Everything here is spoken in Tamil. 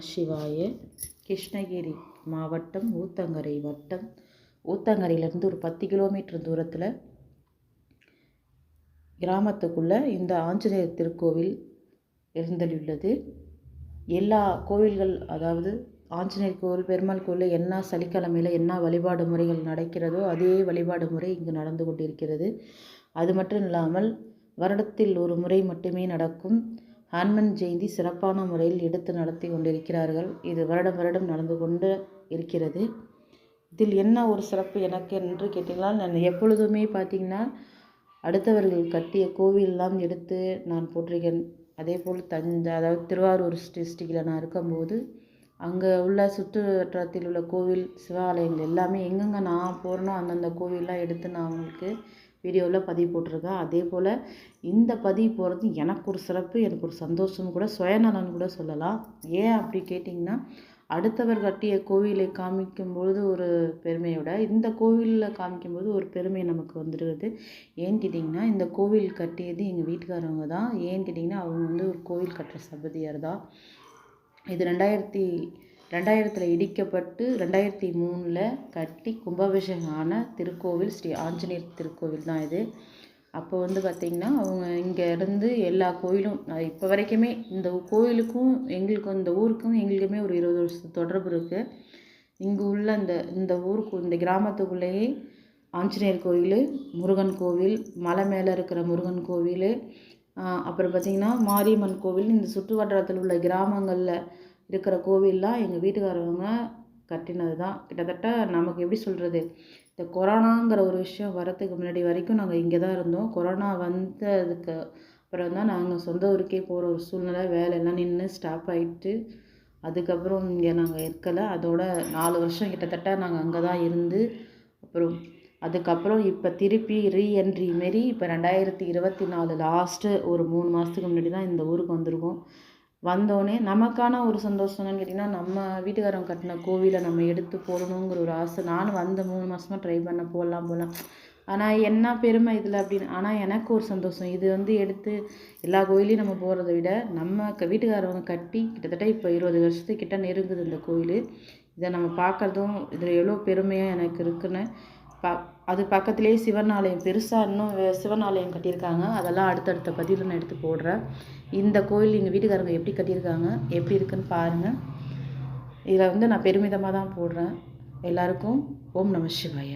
சிவாய. கிருஷ்ணகிரி மாவட்டம் ஊத்தங்கரை வட்டம். ஊத்தங்கரையிலேருந்து ஒரு 10 கிலோமீட்டர் தூரத்தில் கிராமத்துக்குள்ளே இந்த ஆஞ்சநேயர் திருக்கோவில் எழுந்தள்ளியுள்ளது. எல்லா கோவில்கள், அதாவது ஆஞ்சநேயர் கோவில், பெருமாள் கோவிலில் என்ன சனிக்கிழமையில் என்ன வழிபாடு முறைகள் நடக்கிறதோ அதே வழிபாடு முறை இங்கு நடந்து கொண்டிருக்கிறது. அது மட்டும் இல்லாமல் வருடத்தில் ஒரு முறை மட்டுமே நடக்கும் ஹனுமன் ஜெயந்தி சிறப்பான முறையில் எடுத்து நடத்தி கொண்டிருக்கிறார்கள். இது வருடம் வருடம் நடந்து கொண்டு இருக்கிறது. இதில் என்ன ஒரு சிறப்பு எனக்கு என்று கேட்டீங்கன்னா, நான் எப்பொழுதுமே பார்த்திங்கன்னா அடுத்தவர்கள் கட்டிய கோவிலெல்லாம் எடுத்து நான் போட்டிருக்கேன். அதே போல் அதாவது திருவாரூர் டிஸ்ட்ரிக்டில் நான் இருக்கும்போது அங்கே உள்ள சுற்று வட்டாரத்தில் உள்ள கோவில் சிவாலயங்கள் எல்லாமே எங்கெங்கே நான் போகிறேனோ அந்தந்த கோவிலெலாம் எடுத்து நான் அவங்களுக்கு வீடியோவில் பதிவு போட்டிருக்கேன். அதே போல் இந்த பதிவு போகிறது எனக்கு ஒரு சிறப்பு, எனக்கு ஒரு சந்தோஷம் கூட, சுயநலன்னு கூட சொல்லலாம். ஏன் அப்படி கேட்டிங்கன்னா, அடுத்தவர் கட்டிய கோவிலை காமிக்கும்பொழுது ஒரு பெருமையோட இந்த கோவிலில் காமிக்கும்போது ஒரு பெருமை நமக்கு வந்துடுது. ஏன்னு கேட்டிங்கன்னா, இந்த கோவில் கட்டியது எங்கள் வீட்டுக்காரவங்க தான். ஏன்னு கேட்டிங்கன்னா, அவங்க ஒரு கோவில் கட்டுற சபதியார் தான். இது 2000 இடிக்கப்பட்டு 2003 கட்டி கும்பாபிஷேகம் ஆன திருக்கோவில் ஸ்ரீ ஆஞ்சநேயர் திருக்கோவில் தான் இது. அப்போ பார்த்திங்கன்னா அவங்க இங்கே இருந்து எல்லா கோயிலும் இப்போ வரைக்குமே இந்த கோயிலுக்கும் எங்களுக்கும் இந்த ஊருக்கும் எங்களுக்குமே ஒரு 20 வருஷத்து தொடர்பு இருக்குது. இங்கே உள்ள இந்த ஊருக்கு இந்த கிராமத்துக்குள்ளேயே ஆஞ்சநேயர் கோவில், முருகன் கோவில், மலை மேலே இருக்கிற முருகன் கோவில், அப்புறம் பார்த்திங்கன்னா மாரியம்மன் கோவில், இந்த சுற்று வட்டாரத்தில் உள்ள கிராமங்களில் இருக்கிற கோவில்லாம் எங்கள் வீட்டுக்காரவங்க கட்டினது தான். கிட்டத்தட்ட நமக்கு எப்படி சொல்கிறது, இந்த கொரோனாங்கிற ஒரு விஷயம் வரத்துக்கு முன்னாடி வரைக்கும் நாங்கள் இங்கே தான் இருந்தோம். கொரோனா வந்ததுக்கு அப்புறம் தான் நாங்கள் சொந்த ஊருக்கே போகிற ஒரு சூழ்நிலை, வேலையெல்லாம் நின்று ஸ்டாப் ஆகிட்டு அதுக்கப்புறம் இங்கே நாங்கள் இருக்கலை. அதோட 4 வருஷம் கிட்டத்தட்ட நாங்கள் அங்கே தான் இருந்து அதுக்கப்புறம் இப்போ திருப்பி ரீஎன்ட்ரி மாரி இப்போ 2024 லாஸ்ட்டு ஒரு 3 மாதத்துக்கு முன்னாடி தான் இந்த ஊருக்கு வந்திருக்கோம். வந்தோடனே நமக்கான ஒரு சந்தோஷம் என்னன்னு கேட்டிங்கன்னா, நம்ம வீட்டுக்காரங்க கட்டின கோவிலை நம்ம எடுத்து போடணுங்கிற ஒரு ஆசை. நானும் வந்த 3 மாதமாக ட்ரை பண்ண போடலாம். ஆனால் என்ன பெருமை இதில் அப்படின்னு. ஆனால் எனக்கு ஒரு சந்தோஷம், இது எடுத்து எல்லா கோயிலையும் நம்ம போகிறத விட நம்ம வீட்டுக்காரவங்க கட்டி கிட்டத்தட்ட இப்போ 20 வருஷத்துக்கிட்ட நெருங்குது இந்த கோயில். இதை நம்ம பார்க்குறதும் இதில் எவ்வளோ பெருமையாக எனக்கு இருக்குன்னு. அது பக்கத்துலேயே சிவன் ஆலயம், பெருசாக இன்னும் சிவன் ஆலயம் கட்டியிருக்காங்க. அதெல்லாம் அடுத்தடுத்த பதிவில் நான் எடுத்து போடுறேன். இந்த கோயில் எங்கள் வீட்டுக்காரங்க எப்படி கட்டியிருக்காங்க, எப்படி இருக்குன்னு பாருங்கள். இதில் நான் பெருமிதமாக தான் போடுறேன். எல்லாருக்கும் ஓம் நம சிவாய.